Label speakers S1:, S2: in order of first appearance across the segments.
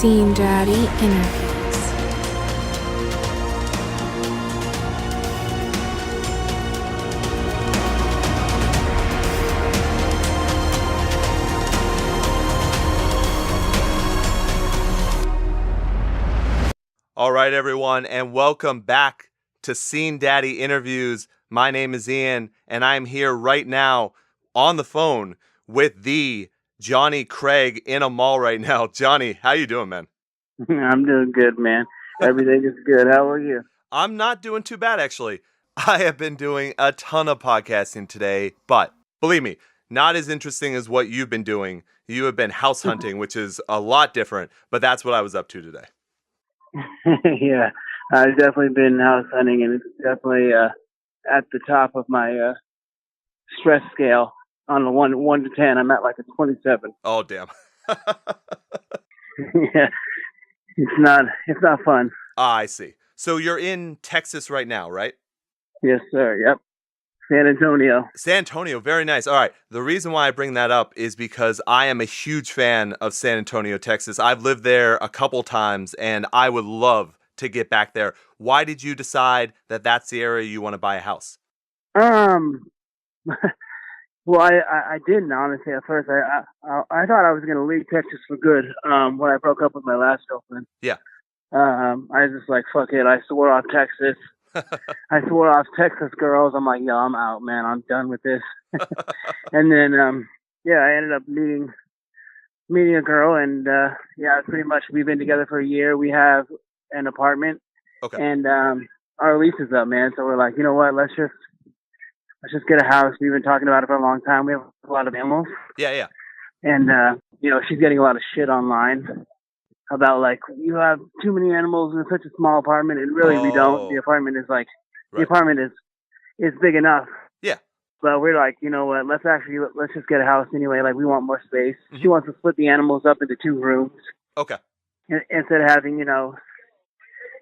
S1: Scene Daddy Interviews.
S2: All right, everyone, and welcome back to Scene Daddy Interviews. My name is Ian, and I'm here right now on the phone with the Jonny Craig in a mall right now. Johnny, how you doing, man?
S3: I'm doing good, man. Everything is good. How are you?
S2: I'm not doing too bad, actually. I have been doing a ton of podcasting today, but believe me, not as interesting as what you've been doing. You have been house hunting, which is a lot different, but that's what I was up to today.
S3: Yeah, I've definitely been house hunting, and it's definitely at the top of my stress scale. On a 1 to 10, I'm at like a 27.
S2: Oh, damn.
S3: Yeah, it's not fun.
S2: I see. So you're in Texas right now, right?
S3: Yes, sir. Yep. San Antonio.
S2: San Antonio, very nice. All right. The reason why I bring that up is because I am a huge fan of San Antonio, Texas. I've lived there a couple times, and I would love to get back there. Why did you decide that that's the area you want to buy a house?
S3: Well, I didn't, honestly. At first, I thought I was going to leave Texas for good when I broke up with my last girlfriend.
S2: Yeah.
S3: I was just like, fuck it. I swore off Texas. I swore off Texas girls. I'm like, yo, I'm out, man. I'm done with this. And then, I ended up meeting a girl, and pretty much we've been together for a year. We have an apartment,
S2: Okay.
S3: and our lease is up, man. So we're like, you know what? Let's just get a house. We've been talking about it for a long time. We have a lot of animals.
S2: Yeah.
S3: And she's getting a lot of shit online about, like, you have too many animals in such a small apartment, and really we don't. The apartment is
S2: Right.
S3: The apartment is big enough.
S2: Yeah.
S3: But we're like, you know what, let's just get a house anyway. Like, we want more space.
S2: Mm-hmm.
S3: She wants to split the animals up into 2 rooms.
S2: Okay.
S3: Instead of having,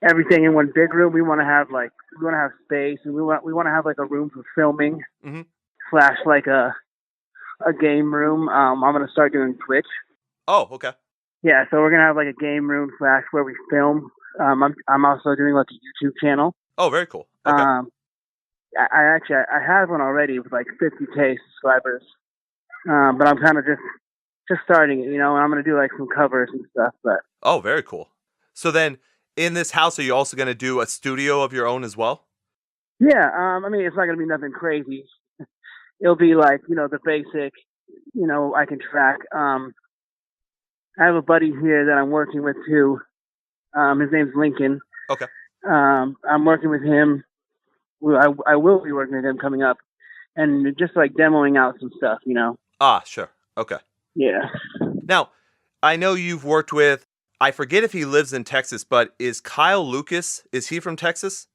S3: everything in one big room, we want to have space, and we want to have like a room for filming,
S2: Mm-hmm.
S3: / like a game room. I'm going to start doing Twitch.
S2: Oh, okay.
S3: Yeah, so we're gonna have like a game room / where we film. I'm also doing like a YouTube channel.
S2: Oh, very cool. Okay.
S3: I have one already with like 50K subscribers. But I'm kind of just starting it, and I'm gonna do like some covers and stuff. But
S2: Oh, very cool. So then, in this house, are you also going to do a studio of your own as well?
S3: yeah, it's not gonna be nothing crazy. It'll be like the basic. I can track. I have a buddy here that I'm working with too. His name's Lincoln.
S2: Okay.
S3: I'm working with him. I will be working with him coming up, and just like demoing out some stuff,
S2: Ah, sure. Okay.
S3: Yeah.
S2: Now, I know you've worked with, I forget if he lives in Texas, but is Kyle Lucas, is he from Texas?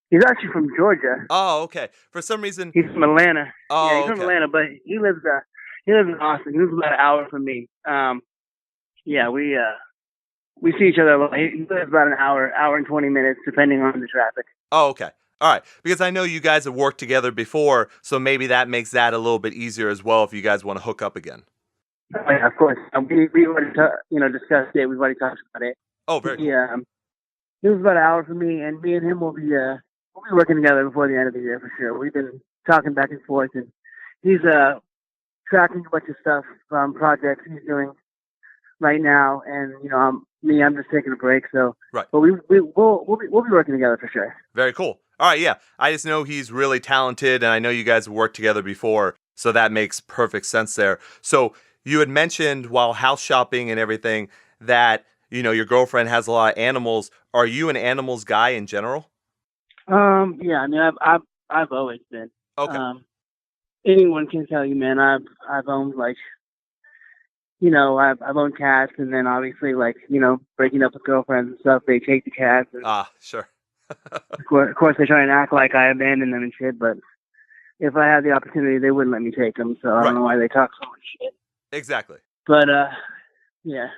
S3: He's actually from Georgia.
S2: Oh, okay. For some reason.
S3: He's from Atlanta.
S2: Oh,
S3: yeah, he's from
S2: okay.
S3: Atlanta, but he lives in Austin. He lives about an hour from me. Yeah, we see each other a lot. He lives about an hour and 20 minutes, depending on the traffic.
S2: Oh, okay. All right. Because I know you guys have worked together before, so maybe that makes that a little bit easier as well if you guys want to hook up again.
S3: Oh, yeah, of course. We already discussed it. We've already talked about it.
S2: Oh, very cool.
S3: Yeah, he was about an hour from me, and me and him will be working together before the end of the year for sure. We've been talking back and forth, and he's tracking a bunch of stuff from projects he's doing right now, and I'm just taking a break. So,
S2: Right.
S3: But we'll be working together for sure.
S2: Very cool. All right, yeah. I just know he's really talented, and I know you guys have worked together before, so that makes perfect sense there. So you had mentioned while house shopping and everything that your girlfriend has a lot of animals. Are you an animals guy in general?
S3: Yeah. I've always been.
S2: Okay.
S3: Anyone can tell you, man. I've owned I've owned cats, and then obviously breaking up with girlfriends and stuff. They take the cats. And
S2: Sure.
S3: of course, they try and act like I abandoned them and shit. But if I had the opportunity, they wouldn't let me take them. So I don't know why they talk so much shit.
S2: Exactly.
S3: But yeah,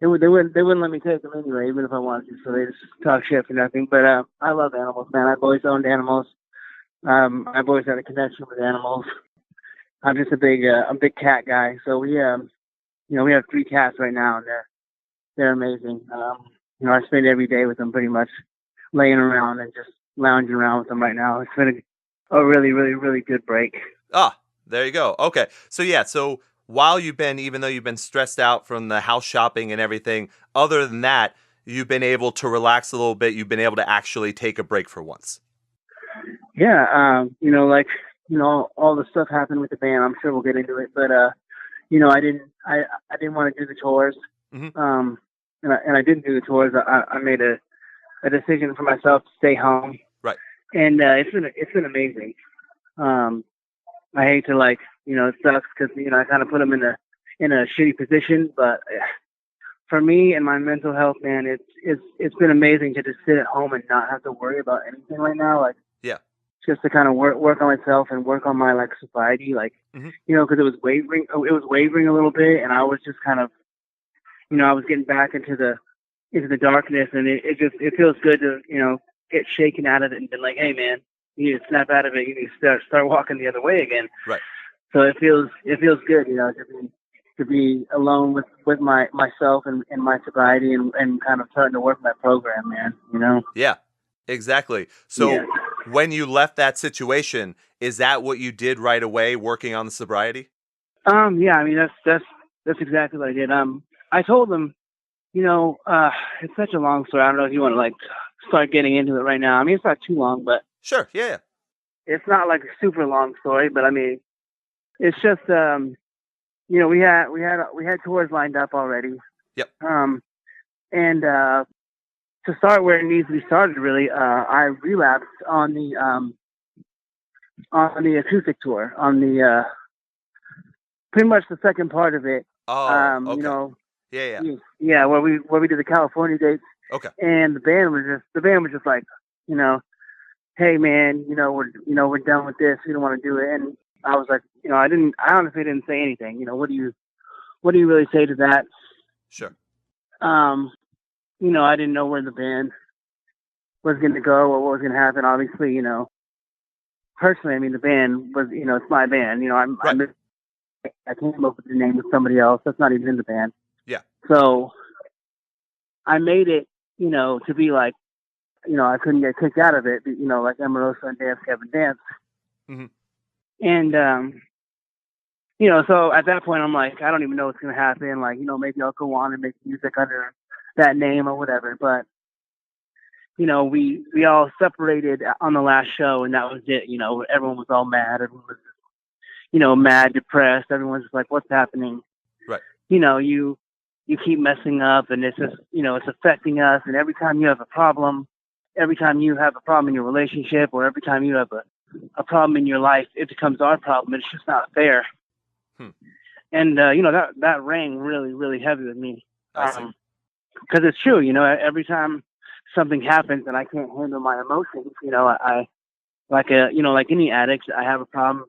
S3: they wouldn't let me take them anyway, even if I wanted to. So they just talk shit for nothing. But I love animals, man. I've always owned animals. I've always had a connection with animals. I'm just a big cat guy. So we have 3 cats right now, and they're amazing. I spend every day with them pretty much, laying around and just lounging around with them right now. It's been a really, really, really good break.
S2: Ah, there you go. Okay. So yeah, so while even though you've been stressed out from the house shopping and everything, other than that, you've been able to relax a little bit. You've been able to actually take a break for once.
S3: Yeah. All the stuff happened with the band. I'm sure we'll get into it, but I didn't want to do the tours.
S2: Mm-hmm.
S3: And I didn't do the tours. I made a decision for myself to stay home.
S2: Right.
S3: And it's been amazing. I hate to it sucks because I kind of put them in a shitty position, but for me and my mental health, man, it's been amazing to just sit at home and not have to worry about anything right now. Like,
S2: yeah,
S3: just to kind of work on myself and work on my sobriety,
S2: mm-hmm.
S3: Because it was wavering a little bit, and I was just kind of, I was getting back into the darkness, and it feels good to get shaken out of it and been like, hey man, you need to snap out of it. You need to start walking the other way again.
S2: Right.
S3: So it feels good, to be alone with myself and my sobriety and kind of starting to work my program, man.
S2: Yeah, exactly. So when you left that situation, is that what you did right away, working on the sobriety?
S3: Yeah, I mean that's exactly what I did. I told them, it's such a long story. I don't know if you want to start getting into it right now. I mean, it's not too long, but
S2: sure, yeah.
S3: It's not like a super long story, but I mean, it's just we had tours lined up already.
S2: Yep.
S3: And to start where it needs to be started, really, I relapsed on the acoustic tour, on the pretty much the second part of it.
S2: Oh, okay.
S3: Yeah, where we did the California dates.
S2: Okay.
S3: And the band was just like, hey man, we're done with this. We don't want to do it. And I was like, I honestly didn't say anything. What do you really say to that?
S2: Sure.
S3: I didn't know where the band was going to go or what was going to happen. Obviously, personally, I mean, the band was, it's my band. I came up with the name of somebody else that's not even in the band.
S2: Yeah.
S3: So I made it, to be like, I couldn't get kicked out of it, like Emarosa and Dance Gavin Dance.
S2: Mm-hmm.
S3: And, so at that point I'm like, I don't even know what's going to happen. Like, maybe I'll go on and make music under that name or whatever. But, we all separated on the last show and that was it. Everyone was all mad. Everyone was, mad, depressed. Everyone's just like, what's happening?
S2: Right.
S3: You keep messing up and it's just, it's affecting us. And every time you have a problem in your relationship or every time you have a problem in your life, it becomes our problem. It's just not fair. And, that rang really, really heavy with me. Because it's true, every time something happens and I can't handle my emotions, I like any addict, I have a problem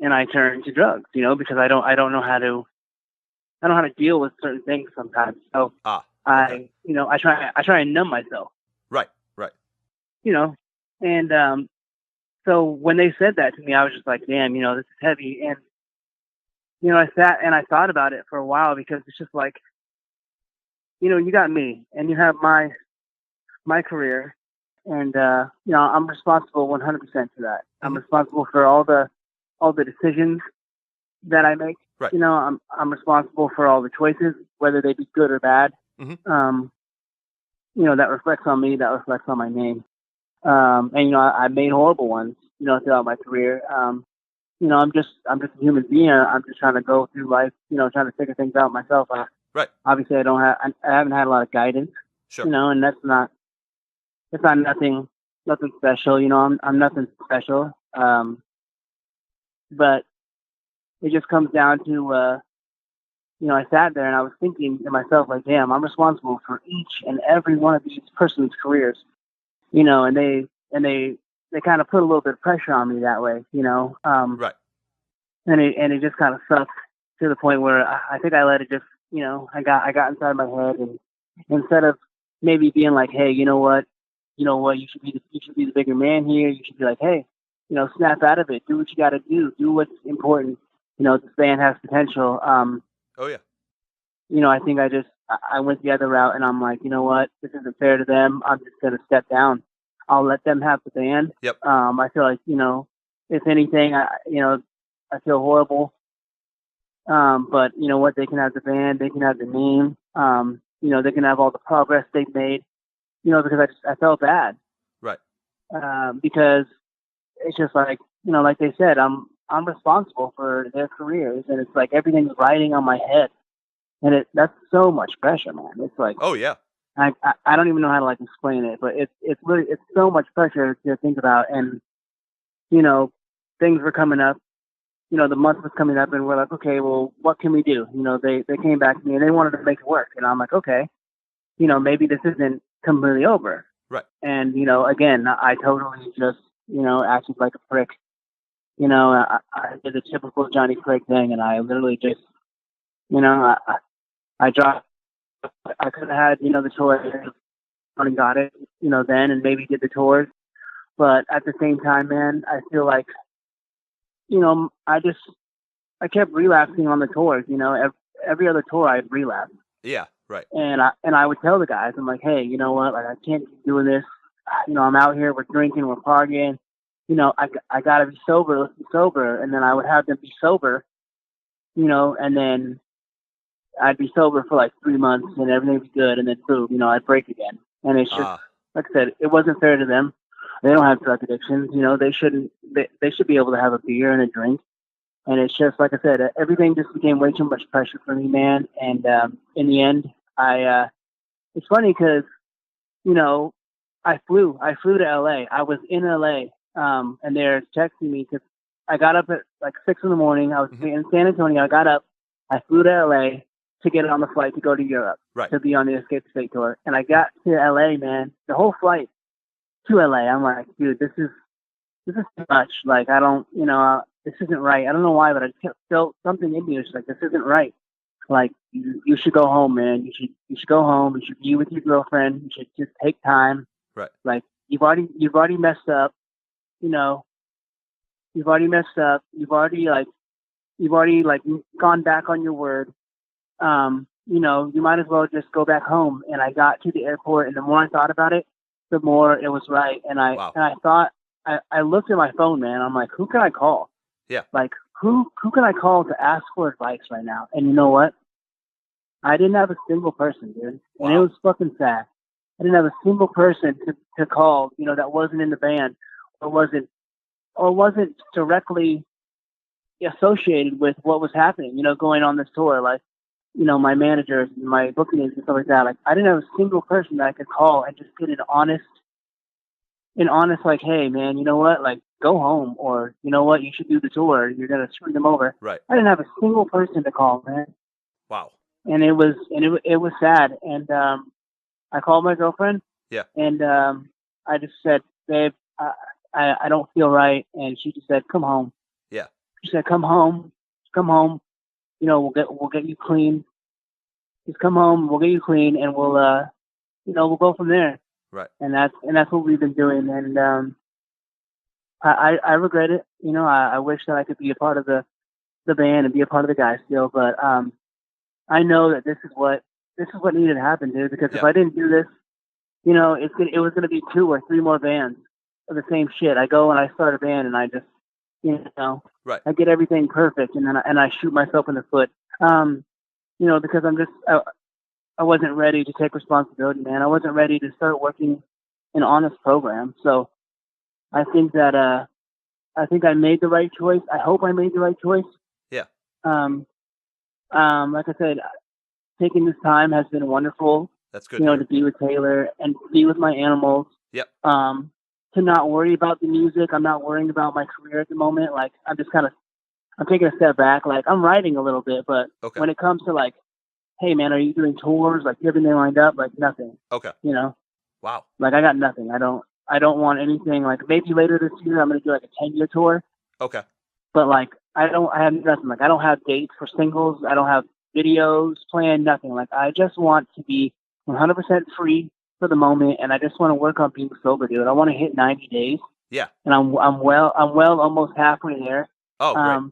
S3: and I turn to drugs, because I don't know how to deal with certain things sometimes. So I try and numb myself.
S2: Right.
S3: And so when they said that to me, I was just like, damn, this is heavy. And, I sat and I thought about it for a while because it's just like, you got me and you have my career and, I'm responsible 100% for that. I'm responsible for all the decisions that I make.
S2: Right.
S3: I'm responsible for all the choices, whether they be good or bad.
S2: Mm-hmm.
S3: That reflects on me, that reflects on my name. And I made horrible ones, throughout my career. I'm just a human being. I'm just trying to go through life, trying to figure things out myself.
S2: Right.
S3: Obviously, I haven't had a lot of guidance.
S2: Sure.
S3: And it's not nothing special. I'm nothing special. But it just comes down to, I sat there and I was thinking to myself, like, damn, I'm responsible for each and every one of these person's careers, and they kind of put a little bit of pressure on me that way,
S2: Right.
S3: And it just kind of sucked to the point where I think I let it just, I got inside my head, and instead of maybe being like, hey, you know what, you should be the bigger man here. You should be like, hey, snap out of it. Do what you got to do. Do what's important. This band has potential.
S2: Oh yeah.
S3: I think I went the other route, and I'm like, you know what, this isn't fair to them. I'm just gonna step down. I'll let them have the band.
S2: Yep.
S3: I feel like, if anything, I feel horrible. But you know what, they can have the band, they can have the name. They can have all the progress they've made. Because I felt bad.
S2: Right.
S3: Because it's just like, like they said, I'm responsible for their careers, and it's like everything's riding on my head, and that's so much pressure, man. It's like,
S2: oh yeah,
S3: I don't even know how to like explain it, but it's really, it's so much pressure to think about. And things were coming up, the month was coming up, and we're like, okay, well, what can we do? They came back to me and they wanted to make it work, and I'm like, okay, maybe this isn't completely over.
S2: Right.
S3: And again, I totally just acted like a prick. I did the typical Jonny Craig thing, and I literally just, I dropped. I could have had, the tour and got it, then, and maybe did the tours. But at the same time, man, I feel like, I kept relapsing on the tours. Every other tour I'd relapse.
S2: Yeah, right.
S3: And I would tell the guys, I'm like, hey, you know what? Like, I can't keep doing this. I'm out here, we're drinking, we're partying. I gotta be sober. Let's be sober. And then I would have them be sober, and then I'd be sober for like 3 months, and everything would be good. And then boom, I'd break again. And it's just, like I said, it wasn't fair to them. They don't have drug addictions. They should be able to have a beer and a drink. And it's just, like I said, everything just became way too much pressure for me, man. And in the end, it's funny because, I flew to LA. I was in LA, and they're texting me because I got up at like 6 in the morning. I was in San Antonio. I got up, I flew to LA to get on the flight to go to Europe,
S2: right, to
S3: be on the Escape State tour. And I got to LA, man, the whole flight to LA. I'm like, dude, this is too much. Like, I don't, this isn't right. I don't know why, but I just felt something in me. It's like, this isn't right. Like, you should go home, man. You should go home. You should be with your girlfriend. You should just take time.
S2: Right.
S3: Like, you've already messed up. You've already messed up. You've already gone back on your word. You might as well just go back home. And I got to the airport, and the more I thought about it, the more it was right. And I thought, I looked at my phone, man. I'm like, who can I call?
S2: Yeah.
S3: Like, who can I call to ask for advice right now? And you know what? I didn't have a single person, dude.
S2: Wow.
S3: And it was fucking sad. I didn't have a single person to call, that wasn't in the band or wasn't directly associated with what was happening, going on this tour. Like, my managers, my booking agents, and stuff like that. Like, I didn't have a single person that I could call and just get an honest, like, hey, man, you know what? Like, go home, or you know what? You should do the tour. You're gonna screw them over.
S2: Right.
S3: I didn't have a single person to call, man.
S2: Wow.
S3: And it was sad. And I called my girlfriend.
S2: Yeah.
S3: And I just said, babe, I don't feel right. And she just said, come home.
S2: Yeah.
S3: She said, come home. We'll get you clean. Just come home. We'll get you clean, and we'll go from there.
S2: Right.
S3: And that's what we've been doing. And I regret it. I wish that I could be a part of the band and be a part of the guys still. But I know that this is what needed to happen, dude. Because if I didn't do this, it was gonna be 2 or 3 more bands of the same shit. I go and I start a band, and I just,
S2: right.
S3: I get everything perfect, and then I shoot myself in the foot. Because I wasn't ready to take responsibility, man. I wasn't ready to start working an honest program. So I think that I made the right choice. I hope I made the right choice.
S2: Yeah.
S3: Like I said, taking this time has been wonderful.
S2: That's good.
S3: To be with Taylor and to be with my animals.
S2: Yep.
S3: To not worry about the music. I'm not worrying about my career at the moment. Like, I'm taking a step back. Like, I'm writing a little bit, but when it comes to like, hey man, are you doing tours? Like, you have everything lined up? Like, nothing.
S2: Okay. Wow.
S3: Like, I got nothing. I don't want anything. Like, maybe later this year I'm gonna do like a 10-year tour.
S2: Okay.
S3: But like, I have nothing. Like, I don't have dates for singles. I don't have videos planned. Nothing. Like, I just want to be 100% free for the moment, and I just want to work on being sober, dude. I want to hit 90 days.
S2: Yeah.
S3: And I'm well almost halfway there.
S2: Oh, great.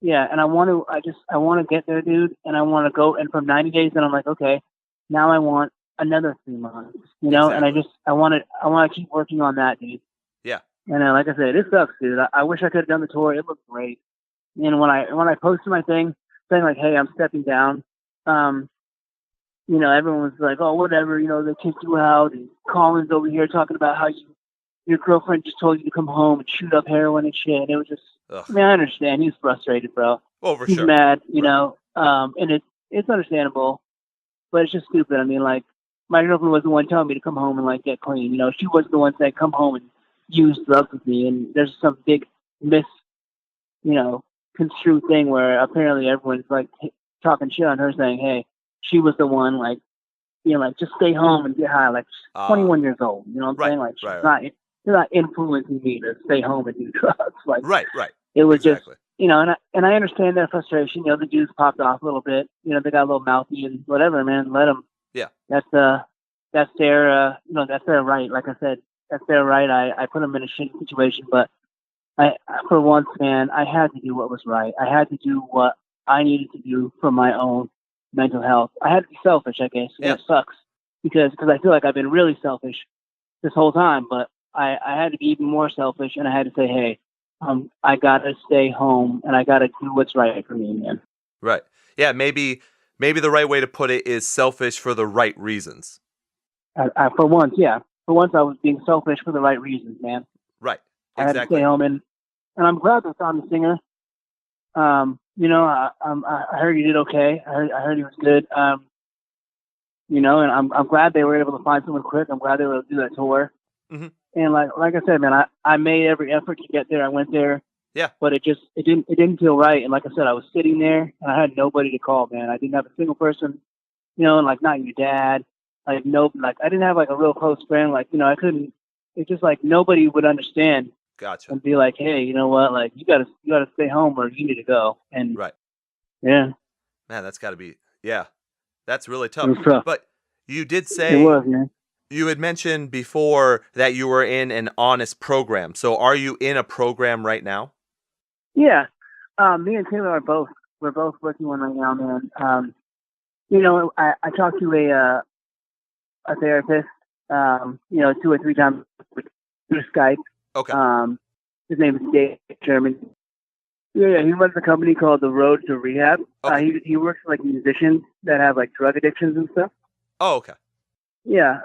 S3: Yeah, and I want to get there, dude, and I want to go. And from 90 days, then I'm like, okay, now I want another 3 months, you know.
S2: Exactly.
S3: And I want to keep working on that, dude.
S2: Yeah.
S3: And like I said, it sucks, dude. I wish I could have done the tour. It looked great. And when I posted my thing saying like, hey, I'm stepping down, you know, everyone was like, oh, whatever, you know, they kicked you out. And Colin's over here talking about how your girlfriend just told you to come home and shoot up heroin and shit. It was just,
S2: Ugh.
S3: I mean, I understand. He's frustrated, bro.
S2: Oh, for
S3: He's
S2: sure.
S3: mad, you know, and it's understandable, but it's just stupid. I mean, like, my girlfriend was the one telling me to come home and, like, get clean. You know, she was the one saying, come home and use drugs with me. And there's some big construed thing where apparently everyone's, like, talking shit on her saying, hey, she was the one, like, you know, like, just stay home and get high. Like, she's 21 years old. You know what I'm saying? Like, she's not influencing me to stay home and do drugs. Like,
S2: right.
S3: It was
S2: exactly.
S3: just, you know, and I understand their frustration. You know, the dudes popped off a little bit. You know, they got a little mouthy and whatever, man. Let them.
S2: Yeah.
S3: That's their, you know, that's their right. Like I said, that's their right. I put them in a shitty situation, but for once, man, I had to do what was right. I had to do what I needed to do for my own mental health. I had to be selfish, I guess.
S2: Yeah.
S3: And it sucks because I feel like I've been really selfish this whole time, but I had to be even more selfish, and I had to say, hey, I gotta stay home and I gotta do what's right for me, man.
S2: Right. Yeah. Maybe the right way to put it is selfish for the right reasons.
S3: For once, yeah. For once, I was being selfish for the right reasons, man.
S2: Right.
S3: Exactly. I had to stay home, and I'm glad they found the singer. You know, I heard he did okay. I heard he was good. You know, and I'm glad they were able to find someone quick. I'm glad they were able to do that tour.
S2: Mm-hmm.
S3: And like I said, man, I made every effort to get there. I went there.
S2: Yeah.
S3: But it didn't feel right. And like I said, I was sitting there and I had nobody to call, man. I didn't have a single person, you know, and like not your dad. Like I didn't have like a real close friend. Like, you know, I couldn't. It's just like nobody would understand.
S2: Gotcha.
S3: And be like, hey, you know what? Like you gotta stay home or you need to go. And
S2: right.
S3: Yeah.
S2: Man, that's got to be that's really tough.
S3: It was tough.
S2: But you did say
S3: it was, man.
S2: You had mentioned before that you were in an honest program. So are you in a program right now?
S3: Yeah. Me and Taylor we're both working one right now, man. You know, I talked to a therapist, you know, 2 or 3 times through Skype.
S2: Okay.
S3: His name is Dave Sherman. Yeah, he runs a company called The Road to Rehab.
S2: Okay.
S3: He works with like musicians that have like drug addictions and stuff.
S2: Oh, okay.
S3: Yeah.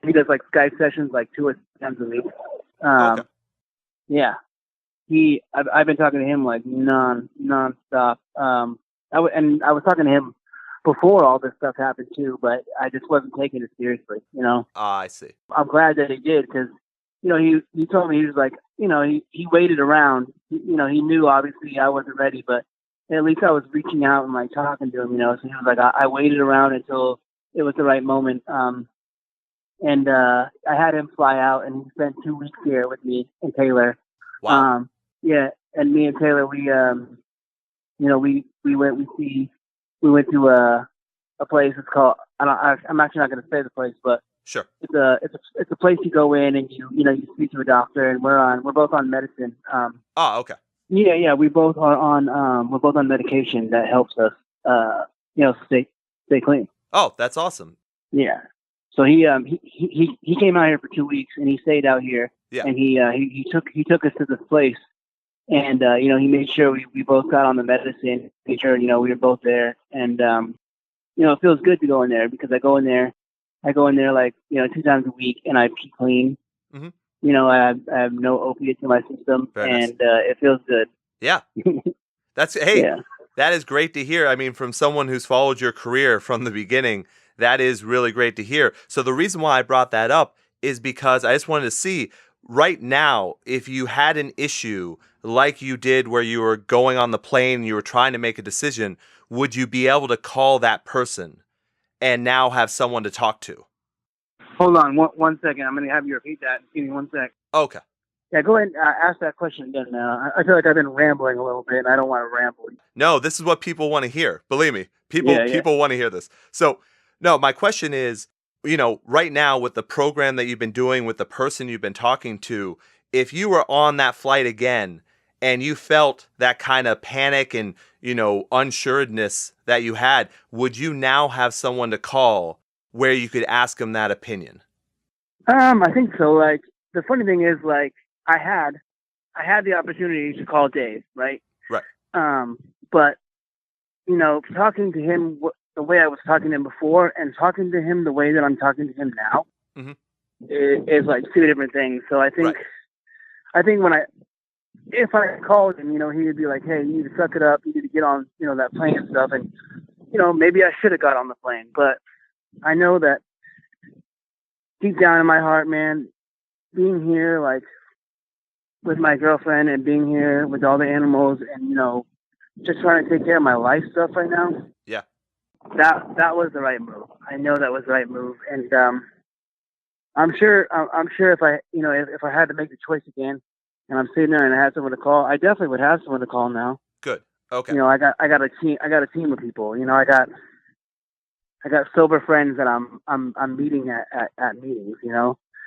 S3: He does like Skype sessions like 2 or 3 times a week.
S2: Okay.
S3: Yeah. I've been talking to him like nonstop. I was talking to him before all this stuff happened too, but I just wasn't taking it seriously, you know.
S2: I see.
S3: I'm glad that he did because, you know, he told me, he was like, you know, he waited around. You know, he knew obviously I wasn't ready, but at least I was reaching out and like talking to him, you know. So he was like, I waited around until it was the right moment. And I had him fly out and he spent 2 weeks here with me and Taylor.
S2: Wow.
S3: Yeah, and me and Taylor, we you know, we went to a place. It's called, I'm actually not going to say the place, but
S2: sure,
S3: it's a place you go in and you speak to a doctor, and we're both on medicine.
S2: Okay.
S3: Yeah, we both are on we're both on medication that helps us you know, stay clean.
S2: Oh, that's awesome.
S3: Yeah. So he came out here for 2 weeks and he stayed out here.
S2: Yeah.
S3: And he took us to this place, and you know, he made sure we both got on the medicine, made sure, you know, we were both there, and you know, it feels good to go in there because I go in there like, you know, 2 times a week and I pee clean.
S2: Mm-hmm.
S3: You know, I have no opiates in my system. Very nice. And it feels good.
S2: Yeah. That is great to hear. I mean, from someone who's followed your career from the beginning, that is really great to hear. So the reason why I brought that up is because I just wanted to see right now, if you had an issue like you did where you were going on the plane and you were trying to make a decision, would you be able to call that person and now have someone to talk to?
S3: Hold on 1 second. I'm going to have you repeat that. Give me 1 sec.
S2: Okay.
S3: Yeah, go ahead and ask that question again now. I feel like I've been rambling a little bit, and I don't want to ramble.
S2: No, this is what people want to hear. Believe me, people want to hear this. So, no, my question is, you know, right now with the program that you've been doing with the person you've been talking to, if you were on that flight again and you felt that kind of panic and, unsureness that you had, would you now have someone to call where you could ask them that opinion?
S3: I think so. Like, the funny thing is, like, I had the opportunity to call Dave, right?
S2: Right.
S3: But, talking to him the way I was talking to him before and talking to him the way that I'm talking to him now is like two different things. So I think, if I called him, he would be like, hey, you need to suck it up. You need to get on, that plane and stuff. And, maybe I should have got on the plane. But I know that deep down in my heart, man, being here, like, with my girlfriend and being here with all the animals and, just trying to take care of my life stuff right now.
S2: Yeah.
S3: That was the right move. I know that was the right move. And, I'm sure if I, if I had to make the choice again and I'm sitting there and I had someone to call, I definitely would have someone to call now.
S2: Good. Okay.
S3: I got a team of people, I got sober friends that I'm meeting at meetings,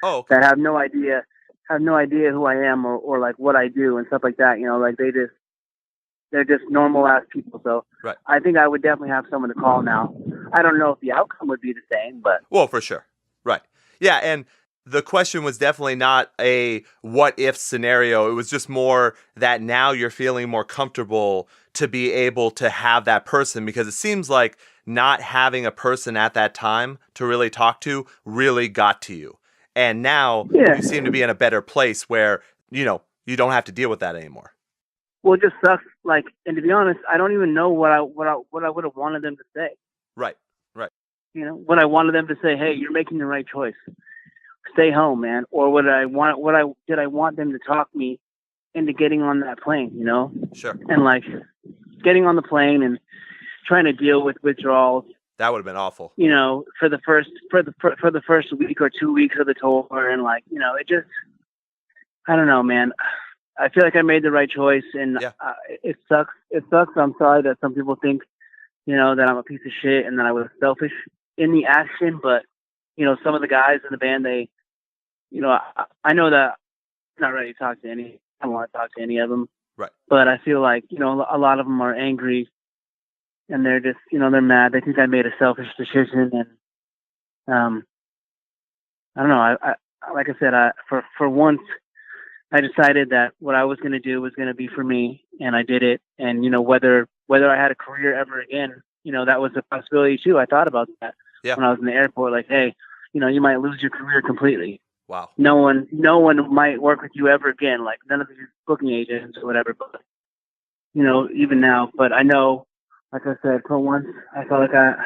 S2: Oh, okay.
S3: that have no idea who I am or like what I do and stuff like that. Like they're just normal ass people. So
S2: right.
S3: I think I would definitely have someone to call now. I don't know if the outcome would be the same, but
S2: well, for sure. Right. Yeah. And the question was definitely not a what if scenario. It was just more that now you're feeling more comfortable to be able to have that person, because it seems like not having a person at that time to really talk to really got to you. And now you seem to be in a better place where, you don't have to deal with that anymore.
S3: Well, it just sucks. Like, and to be honest, I don't even know what I would have wanted them to say.
S2: Right.
S3: What I wanted them to say, hey, you're making the right choice. Stay home, man. Or did I want them to talk me into getting on that plane,
S2: Sure.
S3: And like getting on the plane and trying to deal with withdrawals.
S2: That would have been awful.
S3: For the first week or 2 weeks of the tour, and like, it just, I don't know, man. I feel like I made the right choice, and it sucks. It sucks. I'm sorry that some people think, that I'm a piece of shit and that I was selfish in the action. But, some of the guys in the band, they, I know that I'm not ready to talk to any. I don't want to talk to any of them.
S2: Right.
S3: But I feel like, a lot of them are angry. And they're just, they're mad. They think I made a selfish decision, and I don't know. I like I said, for once, I decided that what I was going to do was going to be for me, and I did it. And whether I had a career ever again, that was a possibility too. I thought about that when I was in the airport. Like, hey, you might lose your career completely.
S2: Wow.
S3: No one might work with you ever again. Like, none of these booking agents or whatever. But even now, but I know. Like I said, for once, I felt like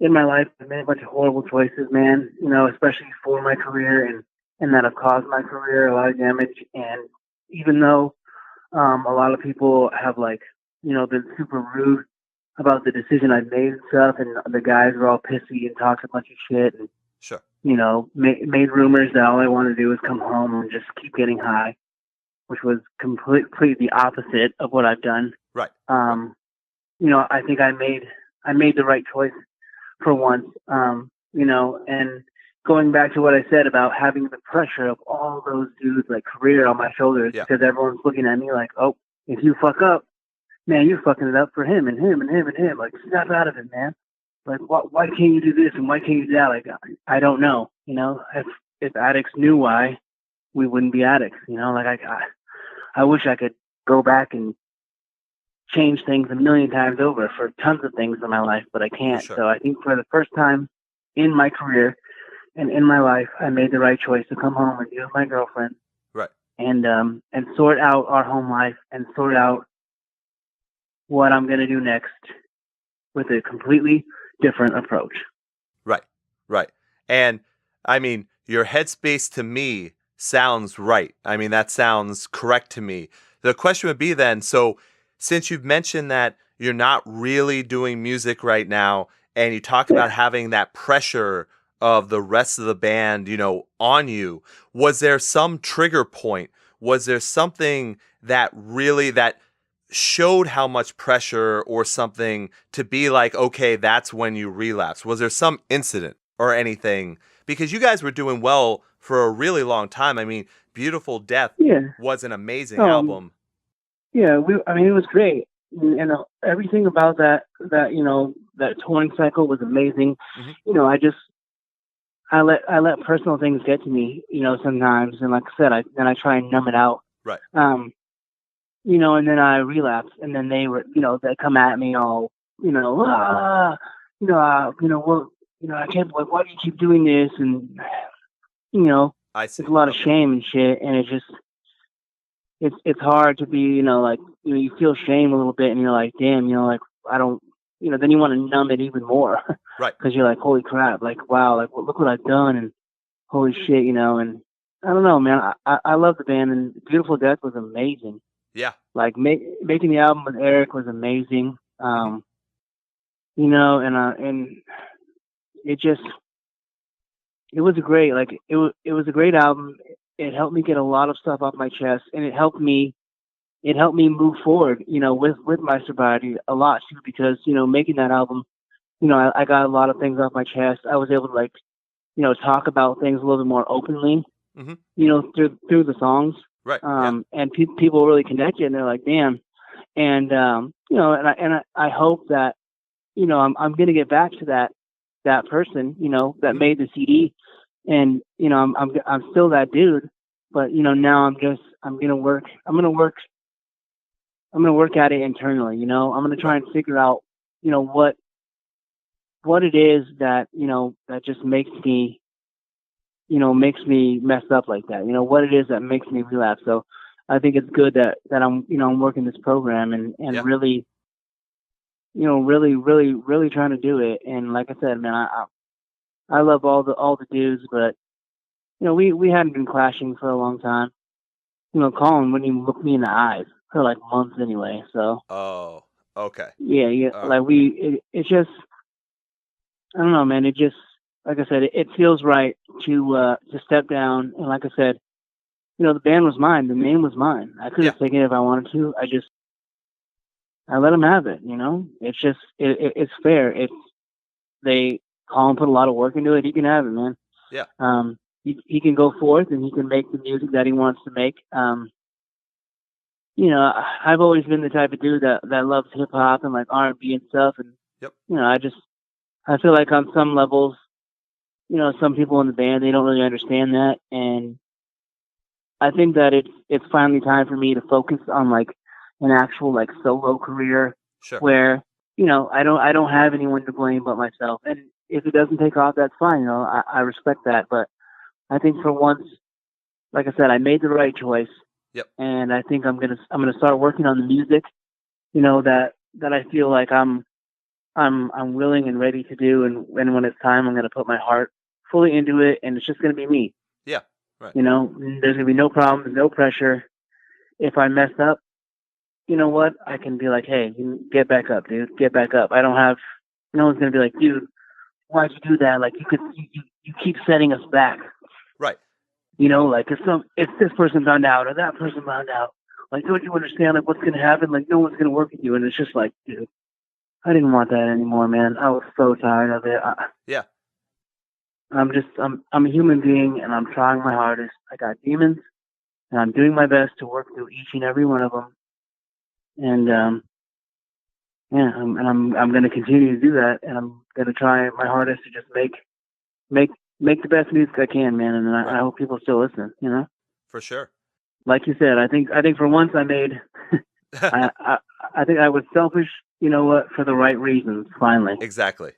S3: in my life, I made a bunch of horrible choices, man, especially for my career, and that have caused my career a lot of damage. And even though a lot of people have, like, been super rude about the decision I made and stuff, and the guys were all pissy and talked a bunch of shit, and,
S2: sure,
S3: made rumors that all I want to do is come home and just keep getting high, which was completely the opposite of what I've done.
S2: Right.
S3: I think I made the right choice for once, and going back to what I said about having the pressure of all those dudes, like, career on my shoulders, because everyone's looking at me like, oh, if you fuck up, man, you're fucking it up for him and him and him and him. Like, snap out of it, man. Like, why can't you do this and why can't you do that? Like, I don't know. If addicts knew why, we wouldn't be addicts. Like, I wish I could go back and change things a million times over for tons of things in my life, but I can't.
S2: Sure.
S3: So I think for the first time in my career and in my life, I made the right choice to come home and be with my girlfriend.
S2: Right.
S3: And sort out our home life and sort out what I'm going to do next with a completely different approach.
S2: Right. And I mean, your headspace to me sounds right. I mean, that sounds correct to me. The question would be then, so since you've mentioned that you're not really doing music right now, and you talk about having that pressure of the rest of the band, on you, was there some trigger point? Was there something that showed how much pressure or something to be like, okay, that's when you relapse? Was there some incident or anything? Because you guys were doing well for a really long time. I mean, Beautiful Death was an amazing album.
S3: Yeah, I mean, it was great, and everything about that touring cycle was amazing.
S2: Hmm.
S3: I let personal things get to me, sometimes, and like I said, I try and numb it out.
S2: Right.
S3: Um, and then I relapse, and then they come at me all, well, I can't, like, why do you keep doing this? And,
S2: I see.
S3: there's a lot of
S2: Okay.
S3: shame and shit, and it's hard to be, like, you feel shame a little bit, and you're like, damn, like, I don't, then you want to numb it even more,
S2: Right.
S3: because you're like, holy crap, like, wow, like, look what I've done, and holy shit, and I don't know, man, I love the band, and Beautiful Death was amazing.
S2: Yeah.
S3: Like, making the album with Eric was amazing.
S2: Hmm.
S3: And it was it was a great album. It helped me get a lot of stuff off my chest, and it helped me move forward, with my sobriety a lot too, because, making that album, I got a lot of things off my chest. I was able to, like, talk about things a little bit more openly,
S2: Hmm.
S3: through the songs.
S2: Right. Yeah.
S3: And people really connected, and they're like, damn. And, I hope that, I'm going to get back to that person, that
S2: Hmm.
S3: made the CD, and, I'm still that dude, but, now I'm going to work, I'm going to work at it internally, I'm going to try
S2: Right.
S3: and figure out, what it is that, that just makes me mess up like that, what it is that makes me relapse. So I think it's good that I'm working this program, and
S2: Yeah.
S3: really, really trying to do it. And like I said, man, I love all the dudes, but, we hadn't been clashing for a long time. Colin wouldn't even look me in the eyes for like months anyway. So
S2: Oh. Okay.
S3: yeah,
S2: All right.
S3: like it's just, I don't know, man. It just, like I said, it feels right to step down. And like I said, the band was mine, the name was mine. I could
S2: Yeah.
S3: have taken it if I wanted to. I let them have it. It's just, it's fair. They Colin put a lot of work into it. He can have it, man.
S2: Yeah.
S3: He can go forth, and he can make the music that he wants to make. I've always been the type of dude that loves hip hop and like R&B and stuff, and
S2: Yep.
S3: I feel like on some levels, some people in the band, they don't really understand that, and I think that it's finally time for me to focus on like an actual like solo career
S2: Sure.
S3: where, I don't have anyone to blame but myself. And if it doesn't take off, that's fine. I respect that. But I think for once, like I said, I made the right choice,
S2: Yep.
S3: and I think I'm gonna start working on the music, that I feel like I'm willing and ready to do, and when it's time, I'm gonna put my heart fully into it, and it's just gonna be me.
S2: Yeah. Right.
S3: There's gonna be no problems, no pressure. If I mess up, you know what? I can be like, hey, get back up, dude. Get back up. I don't have. No one's gonna be like, dude, why'd you do that? Like, you keep setting us back.
S2: Right.
S3: Like, if this person found out or that person found out, like, don't you understand, like, what's gonna happen? Like, no one's gonna work with you, and it's just like, dude, I didn't want that anymore, man. I was so tired of it.
S2: Yeah.
S3: I'm a human being, and I'm trying my hardest. I got demons, and I'm doing my best to work through each and every one of them. And yeah, I'm going to continue to do that, and I'm going to try my hardest to just make the best music I can, man. And I
S2: Right.
S3: hope people still listen.
S2: For sure.
S3: Like you said, I think for once I made. I think I was selfish. You know what? For the right reasons. Finally.
S2: Exactly.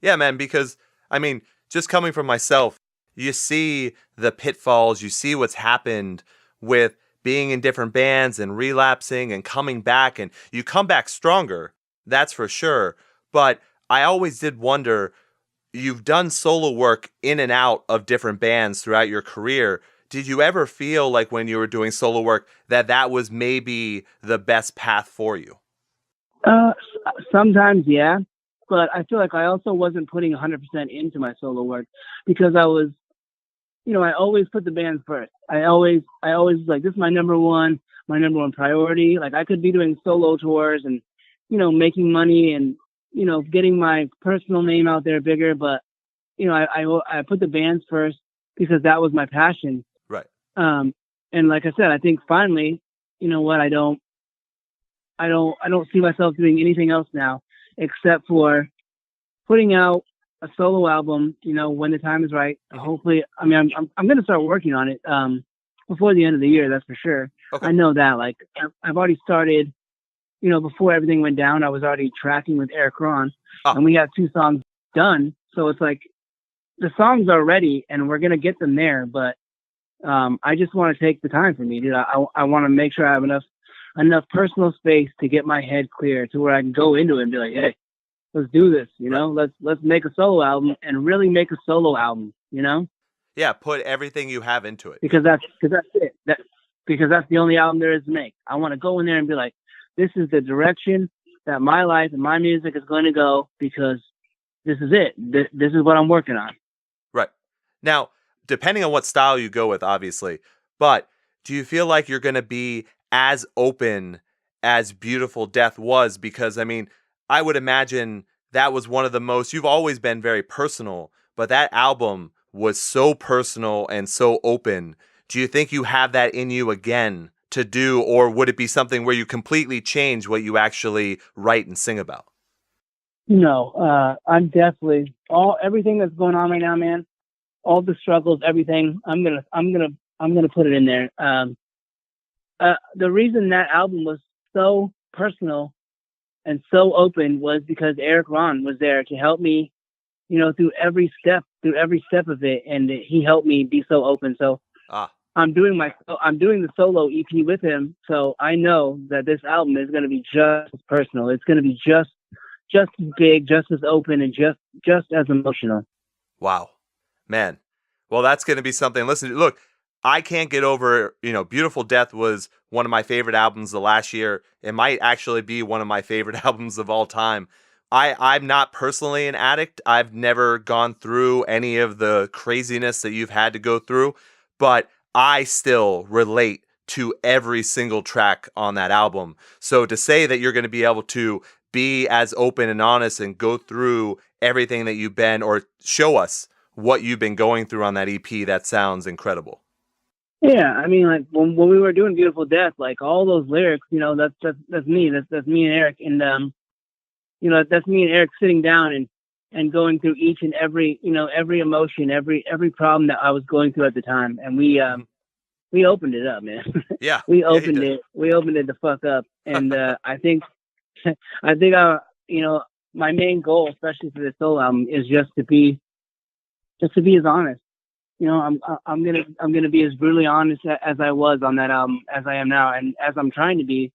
S2: Yeah, man, because I mean, just coming from myself, you see the pitfalls, you see what's happened with being in different bands and relapsing and coming back, and you come back stronger, that's for sure. But I always did wonder, you've done solo work in and out of different bands throughout your career. Did you ever feel like when you were doing solo work that was maybe the best path for you?
S3: Sometimes, yeah. But I feel like I also wasn't putting 100% into my solo work, because I was, I always put the band first. I always like, this is my number one priority. Like, I could be doing solo tours and, making money and, getting my personal name out there bigger. But, I put the bands first because that was my passion.
S2: Right.
S3: And like I said, I think finally, you know what, I don't see myself doing anything else now except for putting out a solo album, you know, when the time is right. Hopefully, I mean, I'm going to start working on it before the end of the year. That's for sure.
S2: Okay.
S3: I know that. Like, I've already started, you know, before everything went down, I was already tracking with Eric Ron, and we have 2 songs done. So it's like the songs are ready, and we're going to get them there. But I just want to take the time for me, dude. I want to make sure I have enough personal space to get my head clear to where I can go into it and be like, hey, let's do this, you know, let's make a solo album and really make a solo album, you know?
S2: Yeah. Put everything you have into it.
S3: Because that's it. Because that's the only album there is to make. I want to go in there and be like, this is the direction that my life and my music is going to go, because this is it. This is what I'm working on.
S2: Right. Now, depending on what style you go with, obviously, but do you feel like you're going to be as open as Beautiful Death was? Because, I mean, I would imagine that was one of the most, you've always been very personal, but that album was so personal and so open. Do you think you have that in you again to do, or would it be something where you completely change what you actually write and sing about?
S3: No, I'm definitely everything that's going on right now, man. All the struggles, everything. I'm gonna put it in there. The reason that album was so personal and so open was because Eric Ron was there to help me, you know, through every step of it, and he helped me be so open. So I'm doing the solo EP with him, so I know that this album is going to be just as personal. It's going to be just as big, just as open, and just as emotional.
S2: Wow, man. Well, that's going to be something. Listen, look, I can't get over, you know, Beautiful Death was one of my favorite albums of last year. It might actually be one of my favorite albums of all time. I'm not personally an addict. I've never gone through any of the craziness that you've had to go through, but I still relate to every single track on that album. So to say that you're going to be able to be as open and honest and go through everything that you've been, or show us what you've been going through on that EP, that sounds incredible.
S3: Yeah, I mean, like when we were doing Beautiful Death, like all those lyrics, you know, that's me. That's me and Eric, and you know, that's me and Eric sitting down and going through each and every, you know, every emotion, every problem that I was going through at the time, and we opened it up, man.
S2: Yeah,
S3: we opened it the fuck up, and I think you know, my main goal, especially for this solo album, is just to be as honest. You know, I'm gonna be as brutally honest as I was on that album as I am now, and as I'm trying to be,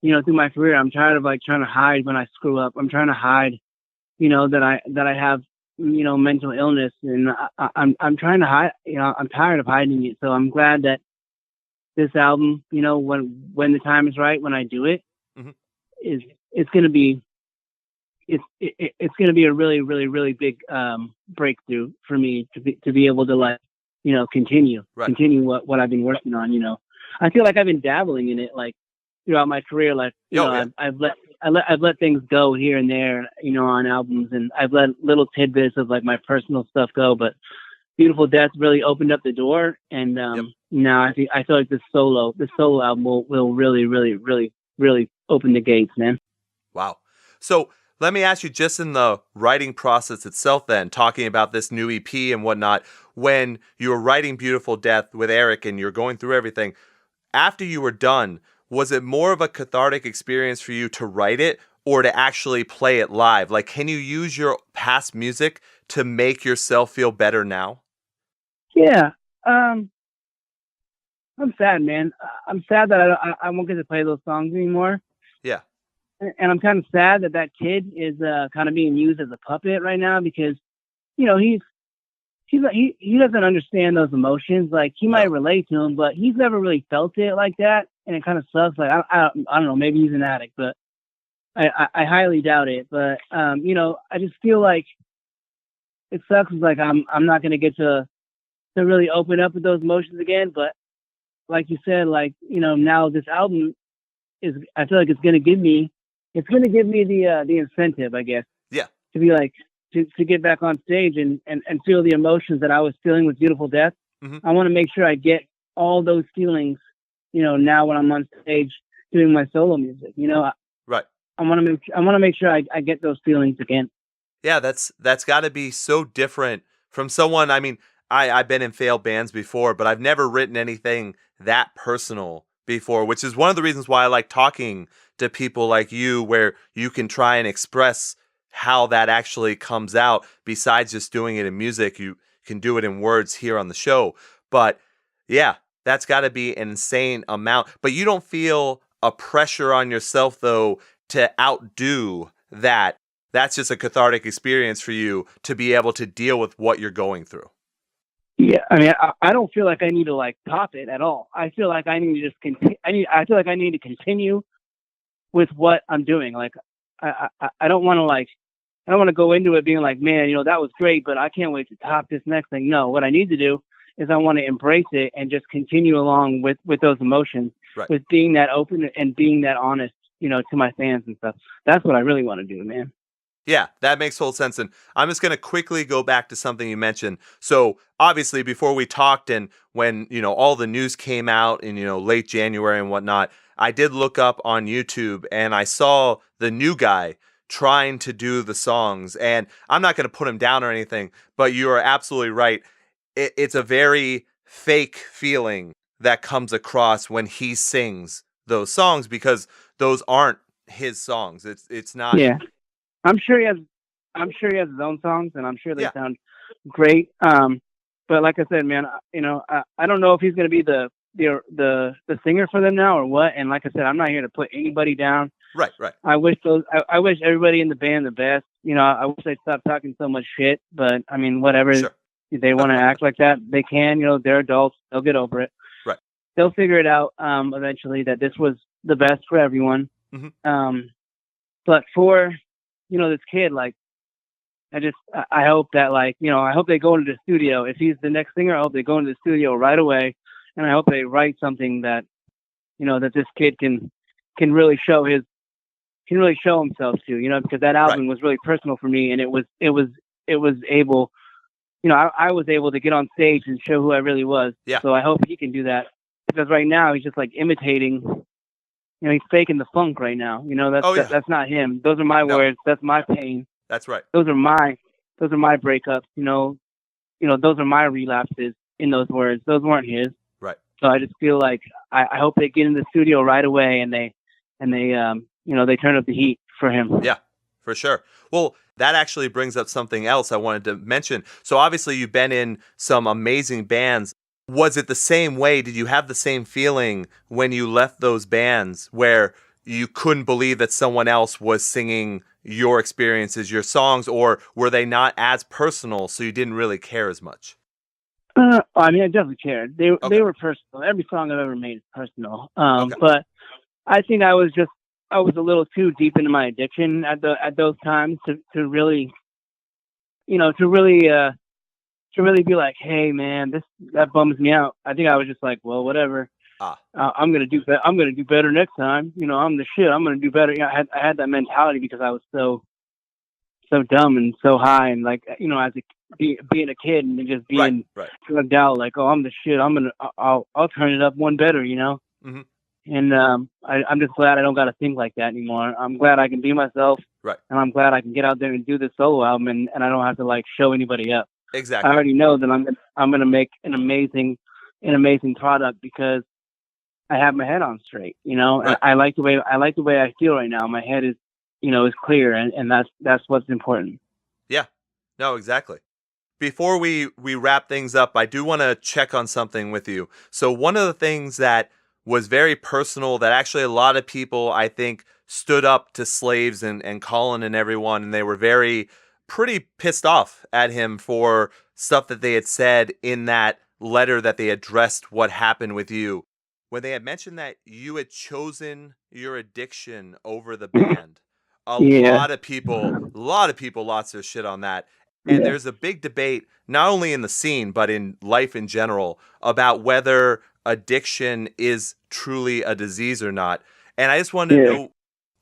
S3: you know, through my career. I'm tired of like trying to hide when I screw up. I'm trying to hide, you know, that I have, you know, mental illness, and I'm trying to hide. You know, I'm tired of hiding it. So I'm glad that this album, you know, when the time is right, when I do it, it's gonna be a really, really, really big breakthrough for me to be able to, like, you know, continue what I've been working on. You know, I feel like I've been dabbling in it like throughout my career. Like, you know, yeah. I've let things go here and there, you know, on albums, and I've let little tidbits of like my personal stuff go. But Beautiful Death really opened up the door, and now I feel like this solo album will really, really, really, really open the gates, man.
S2: Wow. So let me ask you, just in the writing process itself then, talking about this new EP and whatnot, when you were writing Beautiful Death with Eric and you're going through everything, after you were done, was it more of a cathartic experience for you to write it or to actually play it live? Like, can you use your past music to make yourself feel better now?
S3: Yeah. I'm sad, man. I'm sad that I won't get to play those songs anymore.
S2: Yeah.
S3: And I'm kind of sad that kid is kind of being used as a puppet right now, because, you know, he doesn't understand those emotions. Like, he might relate to them, but he's never really felt it like that, and it kind of sucks. Like, I don't know, maybe he's an addict, but I highly doubt it. But you know, I just feel like it sucks. Like, I'm not gonna get to really open up with those emotions again. But like you said, like, you know, now this album is, I feel like it's gonna give me the incentive, I guess.
S2: Yeah.
S3: To be like, to get back on stage and feel the emotions that I was feeling with Beautiful Death. I want to make sure I get all those feelings now when I'm on stage doing my solo music,
S2: Right.
S3: I want to make sure I get those feelings again.
S2: Yeah, that's got to be so different from someone. I mean, I've been in failed bands before, but I've never written anything that personal before, which is one of the reasons why I like talking to people like you, where you can try and express how that actually comes out. Besides just doing it in music, you can do it in words here on the show. But yeah, that's got to be an insane amount. But you don't feel a pressure on yourself, though, to outdo that. That's just a cathartic experience for you to be able to deal with what you're going through.
S3: Yeah, I mean, I don't feel like I need to like top it at all. I feel like I need to just continue. I feel like I need to continue with what I'm doing. Like, I don't want to I don't want to go into it being like, man, that was great, but I can't wait to top this next thing. No, what I need to do is I want to embrace it and just continue along with those emotions,
S2: right.
S3: With being that open and being that honest, to my fans and stuff. That's what I really want to do, man.
S2: Yeah, that makes total sense. And I'm just going to quickly go back to something you mentioned. So obviously before we talked and when, all the news came out in, late January and whatnot, I did look up on YouTube and I saw the new guy trying to do the songs. And I'm not going to put him down or anything, but you are absolutely right. It's a very fake feeling that comes across when he sings those songs because those aren't his songs. It's not.
S3: Yeah. I'm sure he has his own songs, and I'm sure they sound great. But like I said, man, I don't know if he's going to be the singer for them now or what. And like I said, I'm not here to put anybody down.
S2: Right.
S3: I wish everybody in the band the best. I wish they'd stop talking so much shit. But I mean, whatever.
S2: Sure.
S3: If they want to act like that, they can. They're adults. They'll get over it.
S2: Right.
S3: They'll figure it out eventually that this was the best for everyone.
S2: Mm-hmm.
S3: But for this kid, like, I hope that, like, I hope they go into the studio. If he's the next singer, I hope they go into the studio right away. And I hope they write something that, that this kid can really show himself to, because that album was really personal for me. And it was able, I was able to get on stage and show who I really was.
S2: Yeah.
S3: So I hope he can do that, because right now he's just like imitating. He's faking the funk right now. That's not him. Those are my words. That's my pain.
S2: That's right.
S3: Those are my breakups. Those are my relapses in those words. Those weren't his.
S2: Right.
S3: So I just feel like I hope they get in the studio right away and they turn up the heat for him.
S2: Yeah, for sure. Well, that actually brings up something else I wanted to mention. So obviously you've been in some amazing bands. Was it the same way? Did you have the same feeling when you left those bands where you couldn't believe that someone else was singing your experiences, your songs, or were they not as personal so you didn't really care as much?
S3: I mean, I definitely cared. They were personal. Every song I've ever made is personal. But I think I was a little too deep into my addiction at those times to really be like, hey man, that bums me out. I think I was just like, well, whatever. I'm gonna do better next time. I'm the shit. I'm gonna do better. I had that mentality because I was so dumb and so high, and like as being a kid and just being drugged out. Like, oh, I'm the shit. I'll turn it up one better.
S2: Mm-hmm.
S3: And I'm just glad I don't got to think like that anymore. I'm glad I can be myself.
S2: Right.
S3: And I'm glad I can get out there and do this solo album, and I don't have to like show anybody up.
S2: Exactly.
S3: I already know that I'm gonna make an amazing product because I have my head on straight,
S2: Right.
S3: and I like the way I feel right now. My head is, is clear, and that's what's important.
S2: Yeah. No, exactly. Before we wrap things up, I do want to check on something with you. So one of the things that was very personal that actually a lot of people, I think, stood up to Slaves and Colin and everyone, and they were pretty pissed off at him for stuff that they had said in that letter that they addressed what happened with you. When they had mentioned that you had chosen your addiction over the band, a lot of people lost their shit on that. And there's a big debate, not only in the scene, but in life in general, about whether addiction is truly a disease or not. And I just wanted to know,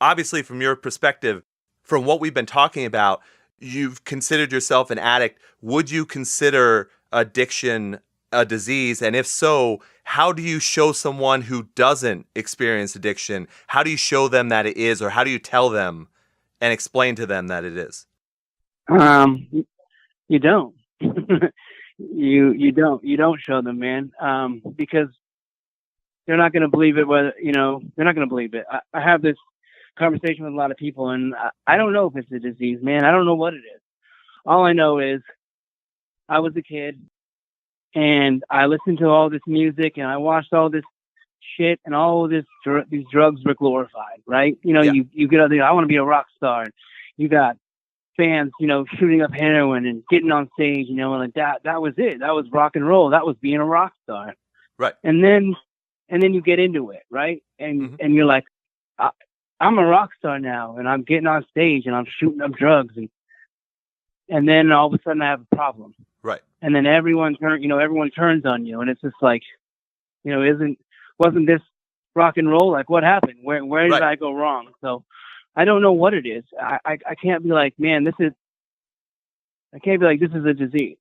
S2: obviously from your perspective, from what we've been talking about, you've considered yourself an addict. Would you consider addiction a disease? And if so, how do you show someone who doesn't experience addiction? How do you show them that it is, or how do you tell them and explain to them that it is?
S3: You don't. You don't show them, man. Because they're not going to believe it. They're not going to believe it. I have this conversation with a lot of people, and I don't know if it's a disease, man. I don't know what it is. All I know is I was a kid, and I listened to all this music, and I watched all this shit, and all this these drugs were glorified, right? You get out there, I want to be a rock star. You got fans, shooting up heroin and getting on stage, and like that was it. That was rock and roll. That was being a rock star.
S2: Right.
S3: And then you get into it, right? And you're like, I'm a rock star now, and I'm getting on stage, and I'm shooting up drugs, and then all of a sudden I have a problem.
S2: Right.
S3: And then everyone turns on you, and it's just like, wasn't this rock and roll? Like, what happened? Where did I go wrong? So I don't know what it is. I can't be like, man, this is a disease,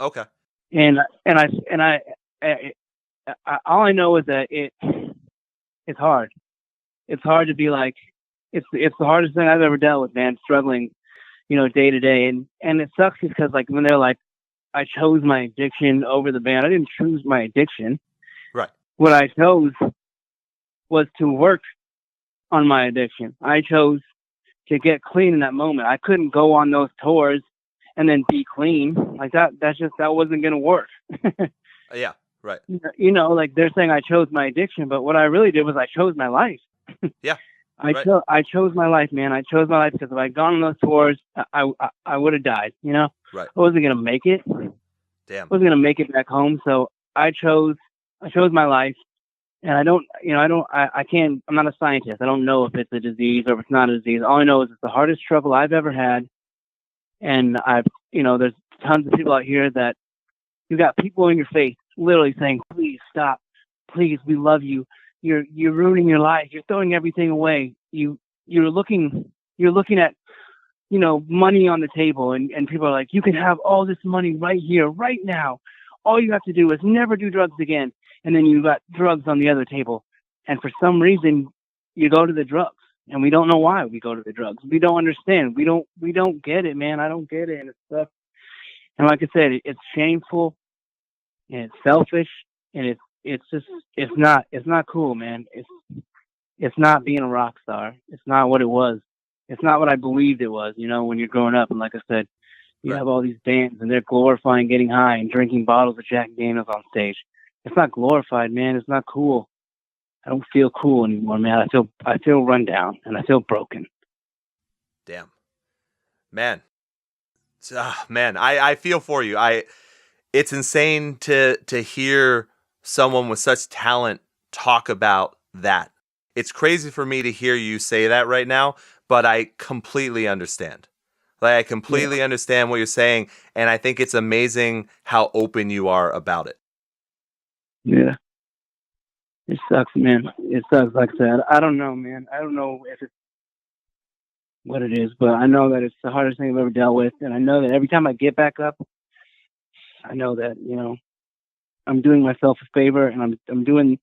S2: Okay.
S3: And all I know is that it's hard. It's hard to be like, it's the hardest thing I've ever dealt with, man, struggling, day to day. And it sucks because like when they're like, I chose my addiction over the band. I didn't choose my addiction.
S2: Right.
S3: What I chose was to work on my addiction. I chose to get clean in that moment. I couldn't go on those tours and then be clean like that. That wasn't going to work.
S2: Yeah. Right.
S3: Like they're saying I chose my addiction, but what I really did was I chose my life.
S2: Yeah.
S3: I chose my life, man. I chose my life because if I'd gone on those tours, I would have died.
S2: Right.
S3: I wasn't gonna make it.
S2: Damn.
S3: I wasn't gonna make it back home. So I chose my life, and I can't. I'm not a scientist. I don't know if it's a disease or if it's not a disease. All I know is it's the hardest struggle I've ever had, and there's tons of people out here that you got people in your face literally saying, "Please stop, please, we love you. You're ruining your life. You're throwing everything away. You're looking at, money on the table, and people are like, you can have all this money right here, right now. All you have to do is never do drugs again." And then you got drugs on the other table. And for some reason you go to the drugs, and we don't know why we go to the drugs. We don't understand. We don't get it, man. I don't get it. And it's stuff. And like I said, it's shameful and it's selfish, and it's not cool, man. It's not being a rock star. It's not what it was. It's not what I believed it was, when you're growing up. And like I said, you have all these bands and they're glorifying getting high and drinking bottles of Jack Daniels on stage. It's not glorified, man. It's not cool. I don't feel cool anymore, man. I feel run down and I feel broken.
S2: Damn. Man. Man, I feel for you. It's insane to hear someone with such talent talk about that. It's crazy for me to hear you say that right now, but I completely understand. Like, I completely understand what you're saying, and I think it's amazing how open you are about it.
S3: Yeah. It sucks, man. It sucks. Like I said, I don't know, man. I don't know if it's what it is, but I know that it's the hardest thing I've ever dealt with, and I know that every time I get back up, I know that, I'm doing myself a favor, and I'm doing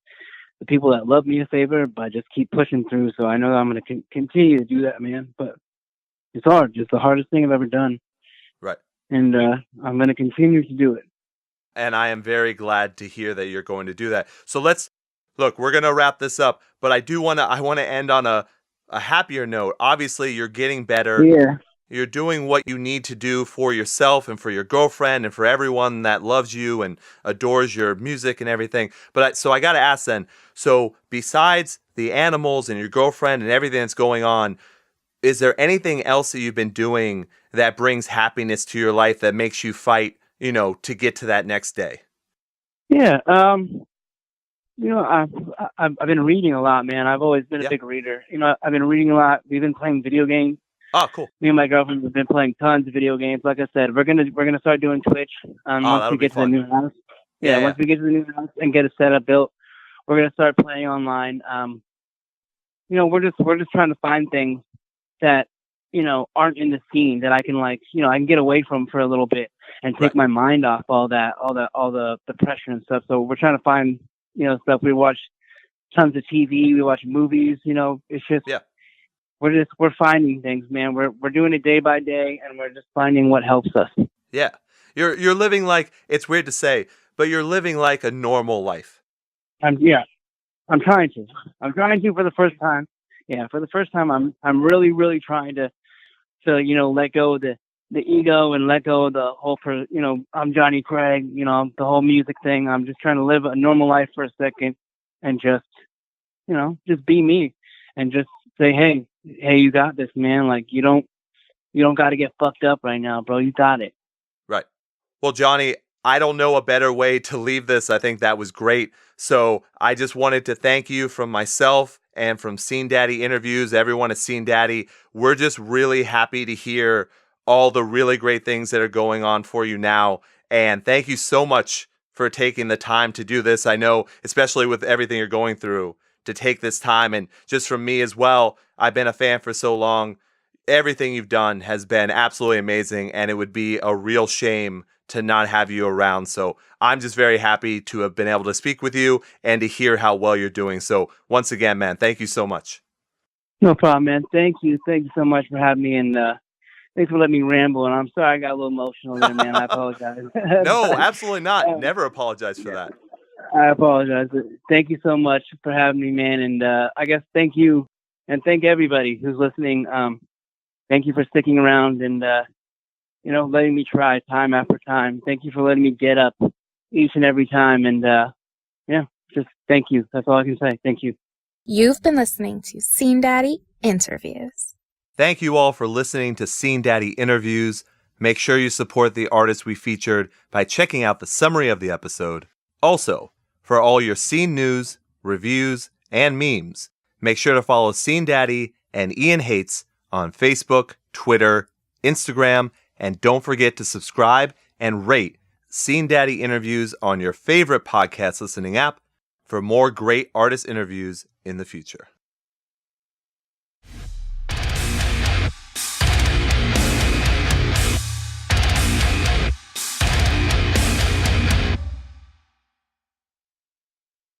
S3: the people that love me a favor by just keep pushing through. So I know that I'm going to continue to do that, man. But it's hard. It's the hardest thing I've ever done.
S2: Right.
S3: And I'm going to continue to do it.
S2: And I am very glad to hear that you're going to do that. So we're going to wrap this up, but I want to end on a happier note. Obviously, you're getting better.
S3: Yeah.
S2: You're doing what you need to do for yourself and for your girlfriend and for everyone that loves you and adores your music and everything. But so I got to ask then, so besides the animals and your girlfriend and everything that's going on, is there anything else that you've been doing that brings happiness to your life that makes you fight, to get to that next day?
S3: Yeah. I've been reading a lot, man. I've always been a big reader. I've been reading a lot. We've been playing video games.
S2: Oh, cool.
S3: Me and my girlfriend have been playing tons of video games. Like I said, we're gonna start doing Twitch once we get to the new house. Once we get to the new house and get a setup built, we're gonna start playing online. We're just trying to find things that aren't in the scene that I can I can get away from for a little bit. and take my mind off all the pressure and stuff. So we're trying to find, stuff. We watch tons of TV, we watch movies, it's just, we're finding things, man. We're doing it day by day, and we're just finding what helps us.
S2: Yeah. You're living like, it's weird to say, but you're living like a normal life.
S3: I'm trying to for the first time. Yeah. For the first time, I'm really, really trying to let go of the ego and let go of the whole, I'm Jonny Craig, the whole music thing. I'm just trying to live a normal life for a second and just be me and just say, hey, you got this, man. Like, you don't got to get fucked up right now, bro. You got it.
S2: Right. Well, Jonny, I don't know a better way to leave this. I think that was great. So I just wanted to thank you from myself and from Scene Daddy Interviews, everyone at Scene Daddy. We're just really happy to hear all the really great things that are going on for you now. And thank you so much for taking the time to do this. I know, especially with everything you're going through, to take this time. And just from me as well, I've been a fan for so long. Everything you've done has been absolutely amazing, and it would be a real shame to not have you around. So I'm just very happy to have been able to speak with you and to hear how well you're doing. So once again, man, thank you so much.
S3: No problem, man. Thank you. Thank you so much for having me, and thanks for letting me ramble. And I'm sorry I got a little emotional there, man. I apologize.
S2: No, absolutely not. Never apologize for that.
S3: I apologize. Thank you so much for having me, man. And I guess thank you, and thank everybody who's listening. Thank you for sticking around and letting me try time after time. Thank you for letting me get up each and every time. And just thank you. That's all I can say. Thank you.
S1: You've been listening to Scene Daddy Interviews.
S2: Thank you all for listening to Scene Daddy Interviews. Make sure you support the artists we featured by checking out the summary of the episode. Also, for all your scene news, reviews, and memes, make sure to follow Scene Daddy and Ian Hates on Facebook, Twitter, Instagram, and don't forget to subscribe and rate Scene Daddy Interviews on your favorite podcast listening app for more great artist interviews in the future.